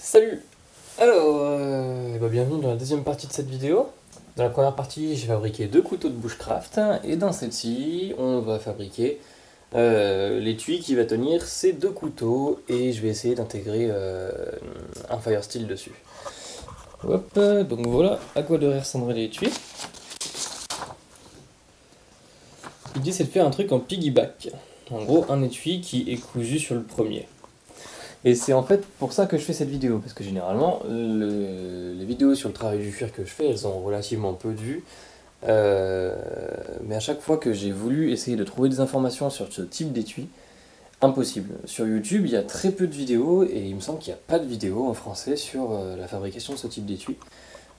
Salut! Bienvenue dans la deuxième partie de cette vidéo. Dans la première partie, j'ai fabriqué deux couteaux de bushcraft et dans celle-ci, on va fabriquer l'étui qui va tenir ces deux couteaux et je vais essayer d'intégrer un fire steel dessus. Hop, donc voilà à quoi devrait ressembler l'étui. L'idée c'est de faire un truc en piggyback. En gros, un étui qui est cousu sur le premier. Et c'est en fait pour ça que je fais cette vidéo, parce que généralement, les vidéos sur le travail du cuir que je fais, elles ont relativement peu de vues. Mais à chaque fois que j'ai voulu essayer de trouver des informations sur ce type d'étui, impossible. Sur YouTube, il y a très peu de vidéos, et il me semble qu'il n'y a pas de vidéos en français sur la fabrication de ce type d'étui.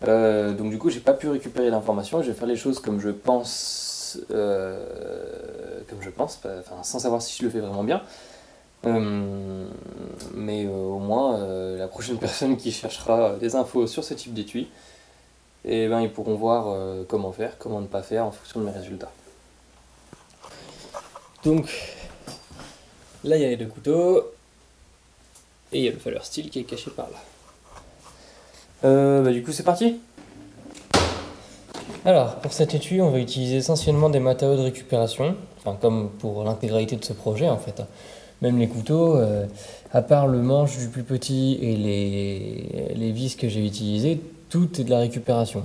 Donc du coup, j'ai pas pu récupérer l'information, je vais faire les choses comme je pense, sans savoir si je le fais vraiment bien. Au moins la prochaine personne qui cherchera des infos sur ce type d'étui, et ben, ils pourront voir comment faire, comment ne pas faire en fonction de mes résultats. Donc là il y a les deux couteaux et il y a le fire steel qui est caché par là. Du coup c'est parti. Alors pour cet étui on va utiliser essentiellement des matériaux de récupération, enfin comme pour l'intégralité de ce projet en fait. Même les couteaux, à part le manche du plus petit et les vis que j'ai utilisées, tout est de la récupération.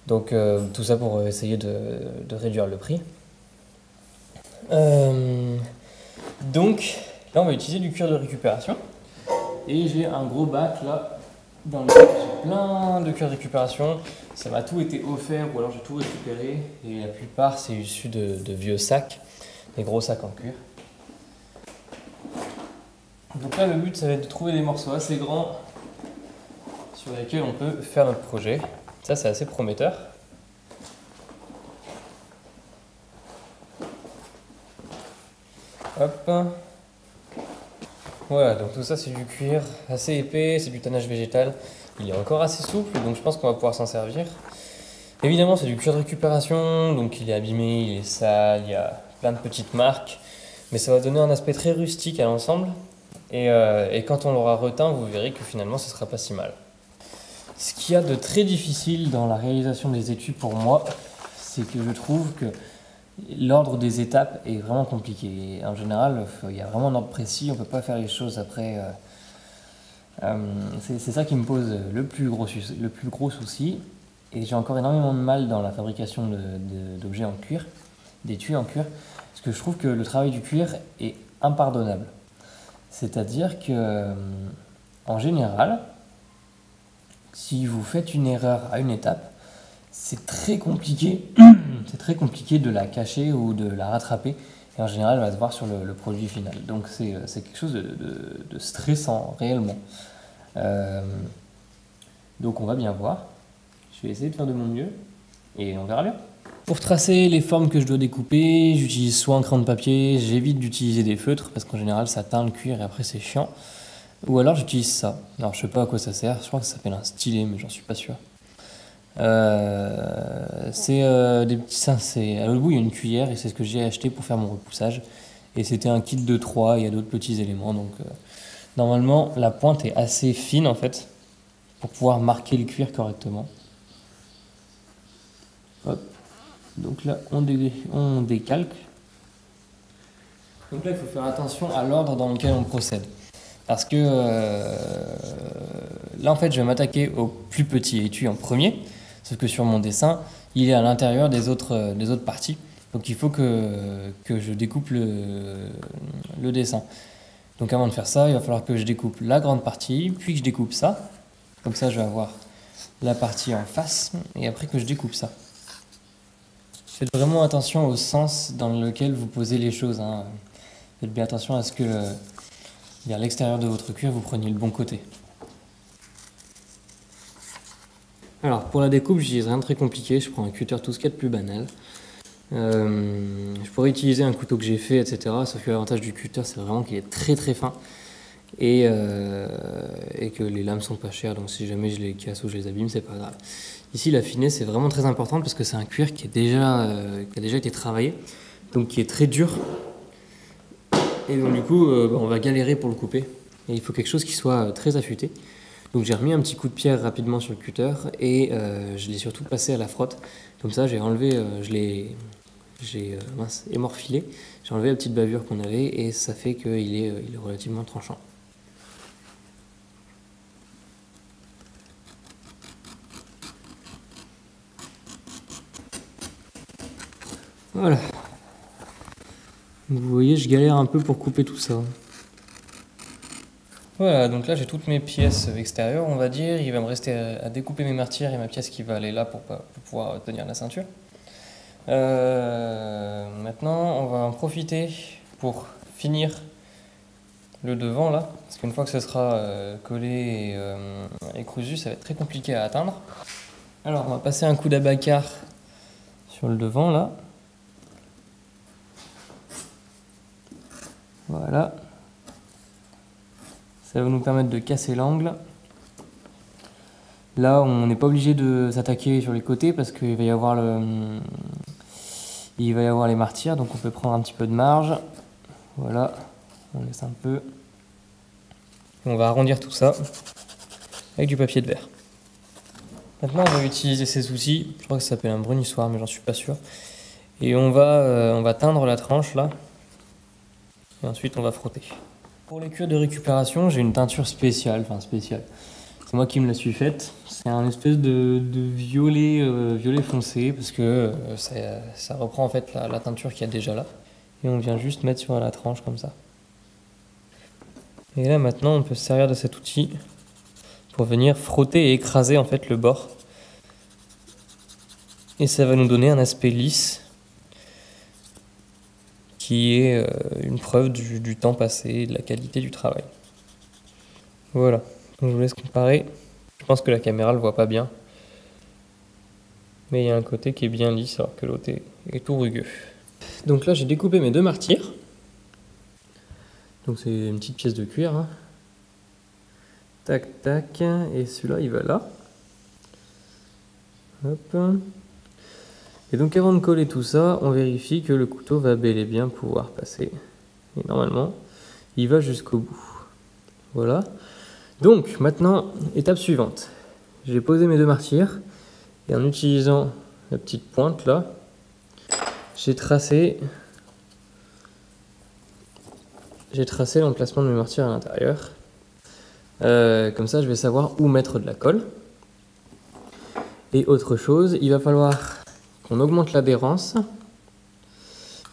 Donc tout ça pour essayer de réduire le prix. Donc là on va utiliser du cuir de récupération. Et j'ai un gros bac là, dans lequel j'ai plein de cuir de récupération. Ça m'a tout été offert ou alors j'ai tout récupéré. Et la plupart c'est issu de vieux sacs, des gros sacs en cuir. Donc là le but ça va être de trouver des morceaux assez grands sur lesquels on peut faire notre projet. Ça c'est assez prometteur. Hop. Voilà, donc tout ça c'est du cuir assez épais, c'est du tannage végétal. Il est encore assez souple, donc je pense qu'on va pouvoir s'en servir. Évidemment c'est du cuir de récupération, donc il est abîmé, il est sale, il y a plein de petites marques. Mais ça va donner un aspect très rustique à l'ensemble. Et quand on l'aura reteint, vous verrez que finalement ce sera pas si mal. Ce qu'il y a de très difficile dans la réalisation des étuis pour moi, c'est que je trouve que l'ordre des étapes est vraiment compliqué. Et en général, il y a vraiment un ordre précis, on ne peut pas faire les choses après. C'est ça qui me pose le plus gros souci. Et j'ai encore énormément de mal dans la fabrication d'objets en cuir, d'étuis en cuir, parce que je trouve que le travail du cuir est impardonnable. C'est-à-dire que, en général, si vous faites une erreur à une étape, c'est très compliqué de la cacher ou de la rattraper. Et en général, elle va se voir sur le produit final. Donc c'est quelque chose de stressant, réellement. Donc on va bien voir. Je vais essayer de faire de mon mieux et on verra bien. Pour tracer les formes que je dois découper, j'utilise soit un crayon de papier, j'évite d'utiliser des feutres parce qu'en général ça teint le cuir et après c'est chiant. Ou alors j'utilise ça. Alors je sais pas à quoi ça sert, je crois que ça s'appelle un stylet mais j'en suis pas sûr. C'est des petits... à l'autre bout il y a une cuillère et c'est ce que j'ai acheté pour faire mon repoussage. Et c'était un kit de 3, il y a d'autres petits éléments. Donc normalement la pointe est assez fine en fait pour pouvoir marquer le cuir correctement. Hop. Donc là, on décalque. Donc là, il faut faire attention à l'ordre dans lequel on procède. Parce que là, en fait, je vais m'attaquer au plus petit étui en premier. Sauf que sur mon dessin, il est à l'intérieur des autres parties. Donc il faut que je découpe le dessin. Donc avant de faire ça, il va falloir que je découpe la grande partie, puis que je découpe ça. Comme ça, je vais avoir la partie en face, et après que je découpe ça. Faites vraiment attention au sens dans lequel vous posez les choses. Faites bien attention à ce que l'extérieur de votre cuir, vous preniez le bon côté. Alors pour la découpe, j'utilise rien de très compliqué. Je prends un cutter tout ce qu'il y a de plus banal. Je pourrais utiliser un couteau que j'ai fait, etc. Sauf que l'avantage du cutter, c'est vraiment qu'il est très très fin. Et que les lames sont pas chères. Donc si jamais je les casse ou je les abîme, c'est pas grave. Ici, la finesse est vraiment très importante parce que c'est un cuir qui a déjà été travaillé, donc qui est très dur. Et donc du coup, on va galérer pour le couper. et il faut quelque chose qui soit très affûté. Donc j'ai remis un petit coup de pierre rapidement sur le cutter et je l'ai surtout passé à la frotte. Comme ça j'ai enlevé, j'ai émorphilé, j'ai enlevé la petite bavure qu'on avait et ça fait qu'il est relativement tranchant. Voilà. Vous voyez, je galère un peu pour couper tout ça. Voilà, donc là j'ai toutes mes pièces extérieures, on va dire. Il va me rester à découper mes martyrs et ma pièce qui va aller là pour pouvoir tenir la ceinture. Maintenant, on va en profiter pour finir le devant là, parce qu'une fois que ce sera collé et cousu, ça va être très compliqué à atteindre. Alors, on va passer un coup d'abacar sur le devant là. Voilà. Ça va nous permettre de casser l'angle. Là, on n'est pas obligé de s'attaquer sur les côtés parce qu'il va y avoir les martyrs, donc on peut prendre un petit peu de marge. Voilà, on laisse un peu. Et on va arrondir tout ça avec du papier de verre. Maintenant, on va utiliser ces outils. Je crois que ça s'appelle un brunissoir, mais j'en suis pas sûr. Et on va teindre la tranche là. Et ensuite, on va frotter. Pour les cures de récupération, j'ai une teinture spéciale, c'est moi qui me la suis faite. C'est un espèce de violet foncé parce que ça reprend en fait la teinture qu'il y a déjà là. Et on vient juste mettre sur la tranche comme ça. Et là maintenant, on peut se servir de cet outil pour venir frotter et écraser en fait le bord. Et ça va nous donner un aspect lisse qui est une preuve du temps passé et de la qualité du travail. Voilà, donc je vous laisse comparer. Je pense que la caméra le voit pas bien. Mais il y a un côté qui est bien lisse alors que l'autre est tout rugueux. Donc là j'ai découpé mes 2 martyrs. Donc c'est une petite pièce de cuir. Hein. Tac tac. Et celui-là il va là. Hop. Et donc avant de coller tout ça, on vérifie que le couteau va bel et bien pouvoir passer. Et normalement, il va jusqu'au bout. Voilà. Donc maintenant, étape suivante. J'ai posé mes 2 martyrs et en utilisant la petite pointe là, j'ai tracé l'emplacement de mes martyrs à l'intérieur. Comme ça, je vais savoir où mettre de la colle. Et autre chose, il va falloir qu'on augmente l'adhérence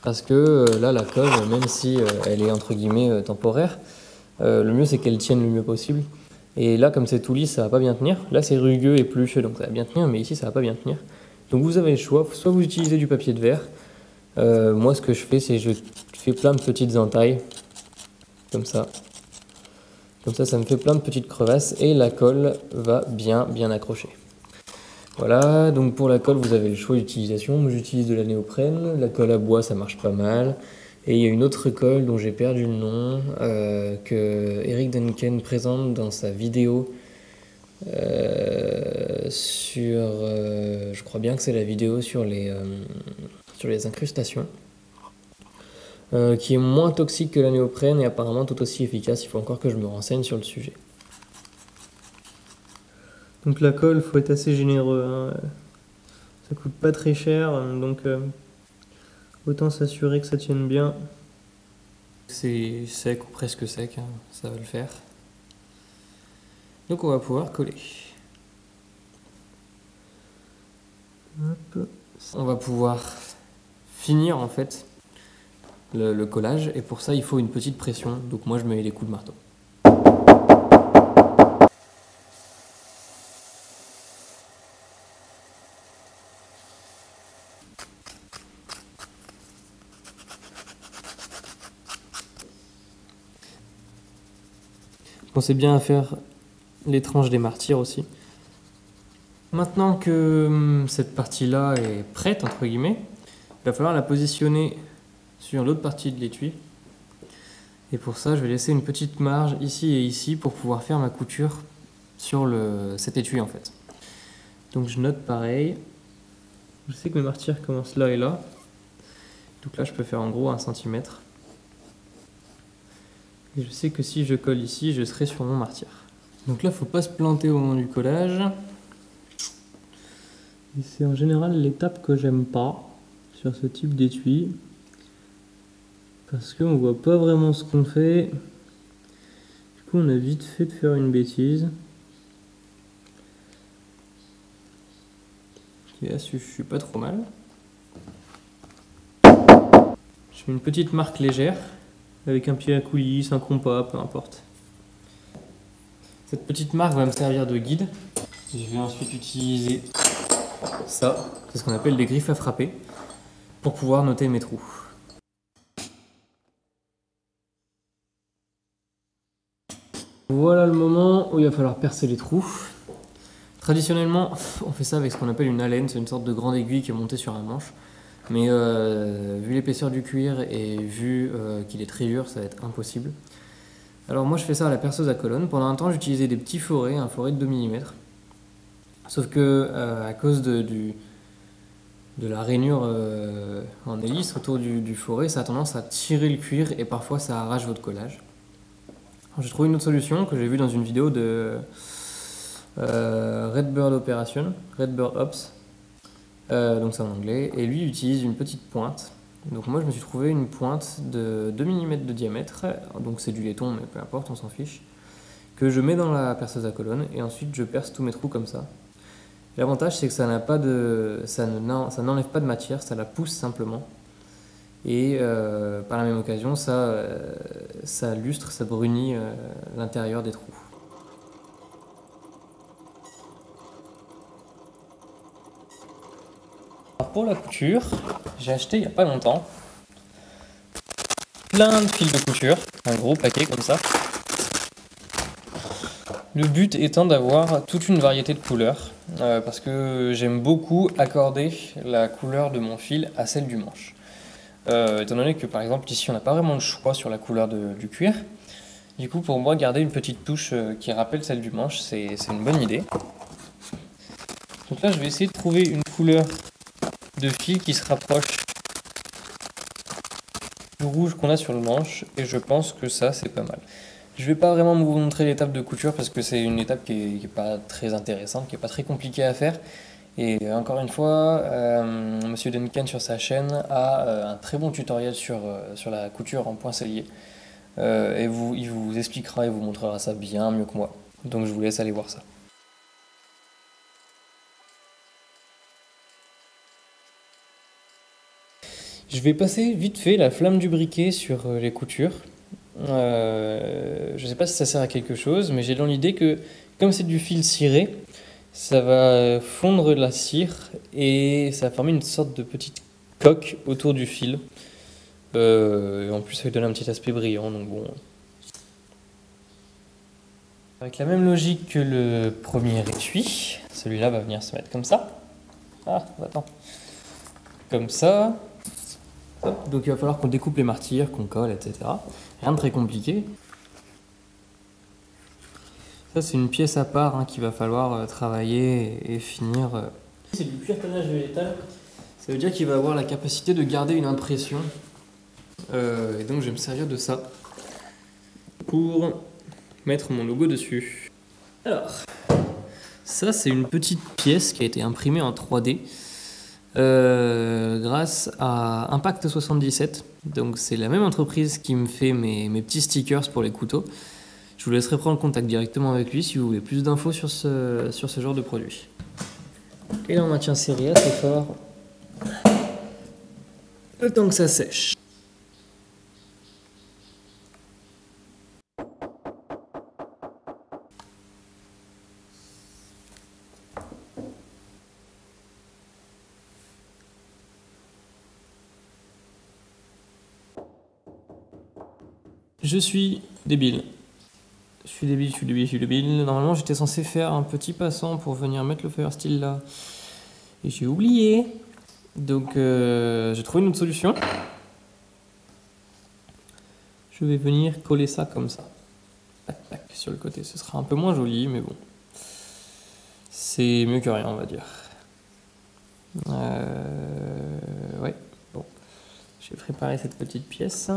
parce que là la colle, même si elle est entre guillemets temporaire, le mieux c'est qu'elle tienne le mieux possible. Et là comme c'est tout lisse, ça va pas bien tenir. Là c'est rugueux et plucheux, donc ça va bien tenir, mais ici ça va pas bien tenir. Donc vous avez le choix, soit vous utilisez du papier de verre. Moi ce que je fais, c'est je fais plein de petites entailles comme ça. Comme ça me fait plein de petites crevasses et la colle va bien accrocher. Voilà, donc pour la colle, vous avez le choix d'utilisation. Moi, j'utilise de la néoprène. La colle à bois, ça marche pas mal. Et il y a une autre colle dont j'ai perdu le nom, que Eric Duncan présente dans sa vidéo je crois bien que c'est la vidéo sur les incrustations, qui est moins toxique que la néoprène et apparemment tout aussi efficace. Il faut encore que je me renseigne sur le sujet. Donc la colle, faut être assez généreux, hein. Ça coûte pas très cher, donc autant s'assurer que ça tienne bien. C'est sec ou presque sec, hein, ça va le faire. Donc on va pouvoir coller. Hop. On va pouvoir finir en fait le collage et pour ça il faut une petite pression, donc moi je mets des coups de marteau. Pensez bien à faire les tranches des martyrs aussi. Maintenant que cette partie-là est prête, entre guillemets, il va falloir la positionner sur l'autre partie de l'étui. Et pour ça, je vais laisser une petite marge ici et ici pour pouvoir faire ma couture sur cet étui en fait. Donc je note pareil. Je sais que mes martyrs commencent là et là. Donc là, je peux faire en gros 1 cm. Et je sais que si je colle ici, je serai sur mon martyr. Donc là, faut pas se planter au moment du collage. Et c'est en général l'étape que j'aime pas sur ce type d'étui. Parce qu'on voit pas vraiment ce qu'on fait. Du coup, on a vite fait de faire une bêtise. Qui là, je suis pas trop mal. Je fais une petite marque légère, avec un pied à coulisse, un compas, peu importe. Cette petite marque va me servir de guide. Je vais ensuite utiliser ça, c'est ce qu'on appelle des griffes à frapper, pour pouvoir noter mes trous. Voilà le moment où il va falloir percer les trous. Traditionnellement, on fait ça avec ce qu'on appelle une alène, c'est une sorte de grande aiguille qui est montée sur un manche. Mais vu l'épaisseur du cuir et vu qu'il est très dur, ça va être impossible. Alors moi je fais ça à la perceuse à colonne. Pendant un temps j'utilisais des petits forets, un foret de 2 mm. Sauf que à cause de la rainure en hélice autour du foret, ça a tendance à tirer le cuir et parfois ça arrache votre collage. J'ai trouvé une autre solution que j'ai vue dans une vidéo de Redbird Operation, Redbird Ops, donc c'est en anglais, et lui utilise une petite pointe. Donc moi je me suis trouvé une pointe de 2 mm de diamètre, donc c'est du laiton mais peu importe, on s'en fiche, que je mets dans la perceuse à colonne et ensuite je perce tous mes trous comme ça. L'avantage c'est que ça n'enlève pas de matière, ça la pousse simplement. Et par la même occasion, ça lustre, ça brunit l'intérieur des trous. Alors pour la couture, j'ai acheté il n'y a pas longtemps plein de fils de couture, un gros paquet comme ça. Le but étant d'avoir toute une variété de couleurs, parce que j'aime beaucoup accorder la couleur de mon fil à celle du manche. Étant donné que par exemple ici on n'a pas vraiment le choix sur la couleur du cuir, du coup pour moi garder une petite touche qui rappelle celle du manche c'est une bonne idée. Donc là je vais essayer de trouver une couleur de fil qui se rapproche du rouge qu'on a sur le manche et je pense que ça c'est pas mal. Je vais pas vraiment vous montrer l'étape de couture parce que c'est une étape qui est pas très intéressante, qui est pas très compliquée à faire. Et encore une fois, Monsieur Duncan sur sa chaîne a un très bon tutoriel sur la couture en poinçellier. Et il vous expliquera et vous montrera ça bien mieux que moi. Donc je vous laisse aller voir ça. Je vais passer vite fait la flamme du briquet sur les coutures. Je ne sais pas si ça sert à quelque chose, mais j'ai dans l'idée que comme c'est du fil ciré, ça va fondre la cire et ça va former une sorte de petite coque autour du fil. Et en plus, ça lui donne un petit aspect brillant, donc bon. Avec la même logique que le premier étui, celui-là va venir se mettre comme ça. Ah, attends. Comme ça. Hop. Donc il va falloir qu'on découpe les martyrs, qu'on colle, etc. Rien de très compliqué. Ça, c'est une pièce à part qu'il va falloir travailler et finir. C'est du cuir tannage végétal. Ça veut dire qu'il va avoir la capacité de garder une impression. Et donc, je vais me servir de ça pour mettre mon logo dessus. Alors, ça, c'est une petite pièce qui a été imprimée en 3D grâce à Impact 77. Donc, c'est la même entreprise qui me fait mes petits stickers pour les couteaux. Je vous laisserai prendre contact directement avec lui si vous voulez plus d'infos sur ce genre de produit. Et là on maintient serré assez fort le temps que ça sèche. Je suis débile. Je suis débile. Normalement, j'étais censé faire un petit passant pour venir mettre le fire steel là. Et j'ai oublié. Donc, j'ai trouvé une autre solution. Je vais venir coller ça comme ça. Tac, tac, sur le côté. Ce sera un peu moins joli, mais bon. C'est mieux que rien, on va dire. Ouais, bon. Je vais préparer cette petite pièce.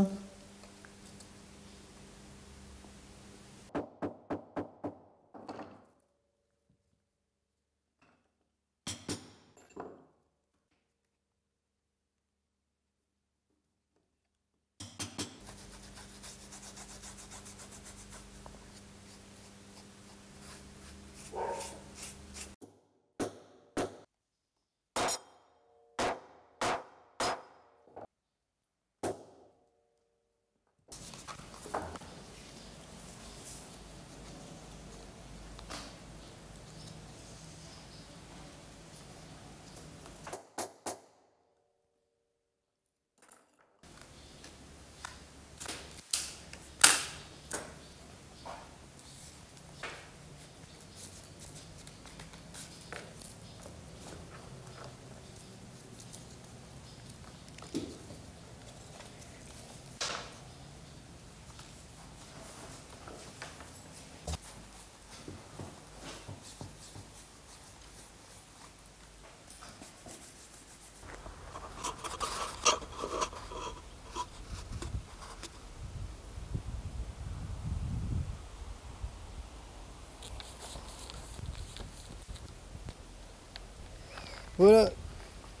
Voilà,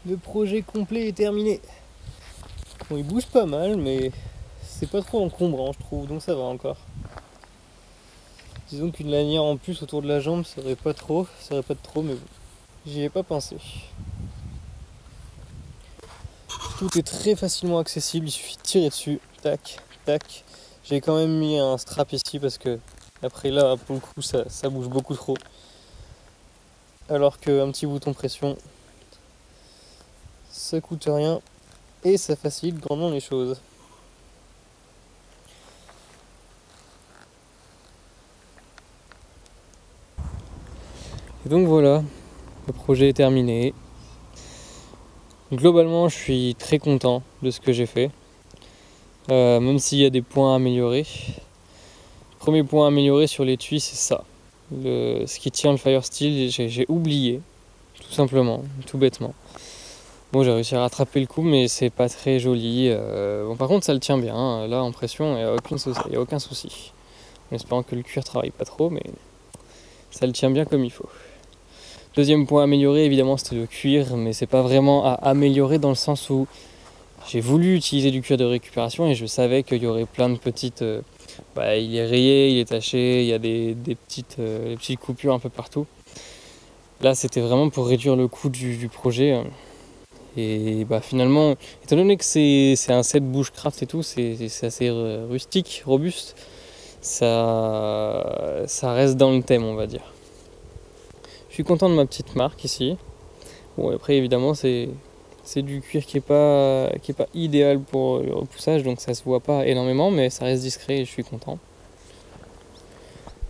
le projet complet est terminé. Bon, il bouge pas mal, mais c'est pas trop encombrant, je trouve, donc ça va encore. Disons qu'une lanière en plus autour de la jambe, ça aurait pas de trop, mais bon, j'y ai pas pensé. Tout est très facilement accessible, il suffit de tirer dessus, tac, tac. J'ai quand même mis un strap ici parce que après là, pour le coup, ça bouge beaucoup trop. Alors qu'un petit bouton pression, ça coûte rien et ça facilite grandement les choses. Et donc voilà, le projet est terminé. Globalement, je suis très content de ce que j'ai fait, même s'il y a des points à améliorer. Premier point à améliorer sur l'étui, c'est ça. Ce qui tient le Firesteel, j'ai oublié, tout simplement, tout bêtement. Bon, j'ai réussi à rattraper le coup, mais c'est pas très joli. Bon, par contre, ça le tient bien. Là, en pression, il n'y a aucun souci. En espérant que le cuir travaille pas trop, mais ça le tient bien comme il faut. Deuxième point à améliorer, évidemment, c'était le cuir, mais c'est pas vraiment à améliorer dans le sens où j'ai voulu utiliser du cuir de récupération et je savais qu'il y aurait plein de petites... il est rayé, il est taché, il y a des petites coupures un peu partout. Là, c'était vraiment pour réduire le coût du projet. Et finalement, étant donné que c'est un set bushcraft et tout, c'est assez rustique, robuste, ça reste dans le thème, on va dire. Je suis content de ma petite marque ici. Bon, après évidemment c'est du cuir qui est pas idéal pour le repoussage, donc ça se voit pas énormément, mais ça reste discret et je suis content.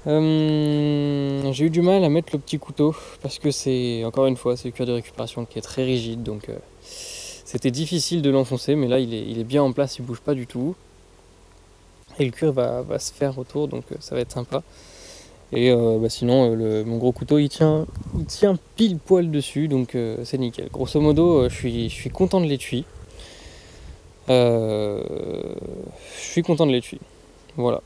J'ai eu du mal à mettre le petit couteau parce que c'est le cuir de récupération qui est très rigide, donc c'était difficile de l'enfoncer, mais là il est bien en place, il bouge pas du tout. Et le cuir va se faire autour, donc ça va être sympa. Et sinon, mon gros couteau, il tient pile poil dessus, donc c'est nickel. Grosso modo, je suis content de l'étui. Je suis content de l'étui. Voilà.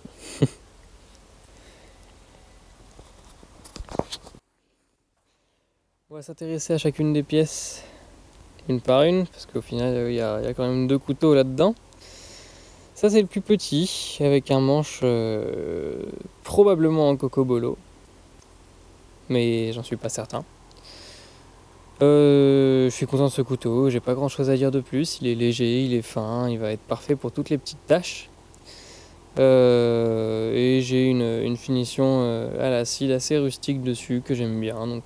On va s'intéresser à chacune des pièces, une par une, parce qu'au final, il y a quand même 2 couteaux là-dedans. Ça, c'est le plus petit, avec un manche probablement en cocobolo, mais j'en suis pas certain. Je suis content de ce couteau, j'ai pas grand chose à dire de plus, il est léger, il est fin, il va être parfait pour toutes les petites tâches. Et j'ai une finition à l'acide assez rustique dessus que j'aime bien, donc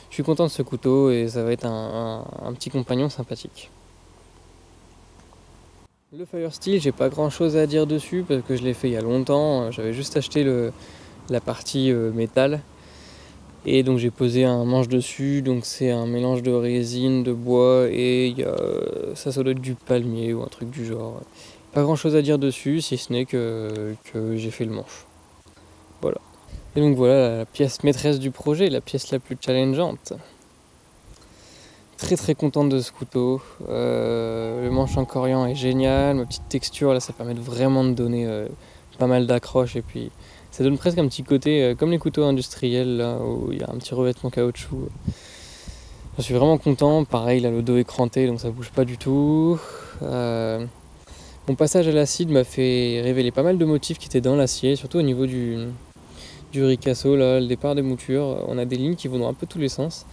je suis content de ce couteau et ça va être un petit compagnon sympathique. Le Firesteel, j'ai pas grand chose à dire dessus parce que je l'ai fait il y a longtemps, j'avais juste acheté la partie métal. Et donc j'ai posé un manche dessus, donc c'est un mélange de résine, de bois et ça doit être du palmier ou un truc du genre. Pas grand chose à dire dessus si ce n'est que j'ai fait le manche. Voilà. Et donc voilà la pièce maîtresse du projet, la pièce la plus challengeante. Très très contente de ce couteau. Le manche en corian est génial, ma petite texture là ça permet vraiment de donner pas mal d'accroche et puis ça donne presque un petit côté comme les couteaux industriels là, où il y a un petit revêtement caoutchouc. Je suis vraiment content. Pareil, là le dos est cranté donc ça bouge pas du tout. Mon passage à l'acide m'a fait révéler pas mal de motifs qui étaient dans l'acier, surtout au niveau du ricasso, là, le départ des moutures. On a des lignes qui vont dans un peu tous les sens.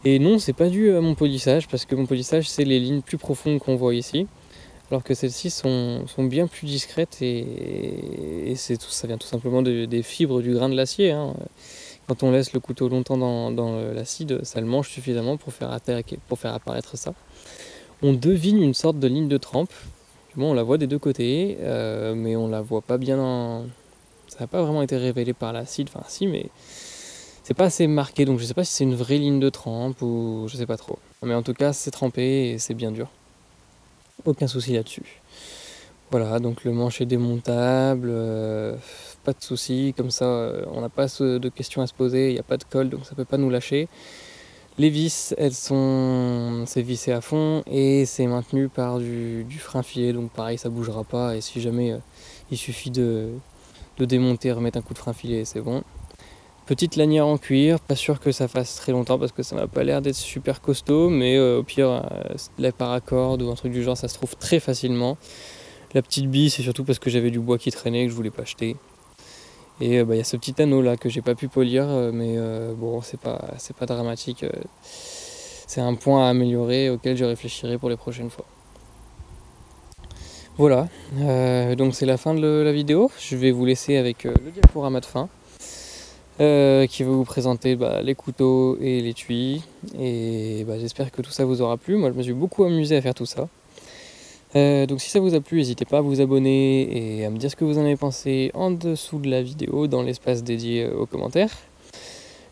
Et non, c'est pas dû à mon polissage parce que mon polissage c'est les lignes plus profondes qu'on voit ici. Alors que celles-ci sont bien plus discrètes et ça vient tout simplement des fibres du grain de l'acier. Hein. Quand on laisse le couteau longtemps dans l'acide, ça le mange suffisamment pour faire apparaître ça. On devine une sorte de ligne de trempe. Bon, on la voit des deux côtés, mais on la voit pas bien. Ça n'a pas vraiment été révélé par l'acide, enfin si, mais c'est pas assez marqué, donc je sais pas si c'est une vraie ligne de trempe ou je sais pas trop. Mais en tout cas, c'est trempé et c'est bien dur. Aucun souci là-dessus. Voilà, donc le manche est démontable, pas de souci, comme ça on n'a pas de questions à se poser, il n'y a pas de colle, donc ça peut pas nous lâcher. Les vis, c'est vissé à fond et c'est maintenu par du frein filé, donc pareil ça bougera pas et si jamais il suffit de démonter, remettre un coup de frein filé, c'est bon. Petite lanière en cuir, pas sûr que ça fasse très longtemps parce que ça m'a pas l'air d'être super costaud, mais au pire, la paracorde ou un truc du genre, ça se trouve très facilement. La petite bille, c'est surtout parce que j'avais du bois qui traînait et que je voulais pas acheter. Et y a ce petit anneau là que j'ai pas pu polir, mais bon, c'est pas dramatique. C'est un point à améliorer auquel je réfléchirai pour les prochaines fois. Voilà, donc c'est la fin de la vidéo. Je vais vous laisser avec le diaporama de fin qui va vous présenter les couteaux et l'étui. Et j'espère que tout ça vous aura plu. Moi, je me suis beaucoup amusé à faire tout ça. Donc si ça vous a plu, n'hésitez pas à vous abonner et à me dire ce que vous en avez pensé en dessous de la vidéo dans l'espace dédié aux commentaires.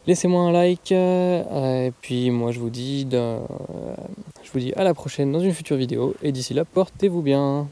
Laissez-moi un like et puis moi je vous dis à la prochaine dans une future vidéo et d'ici là portez-vous bien.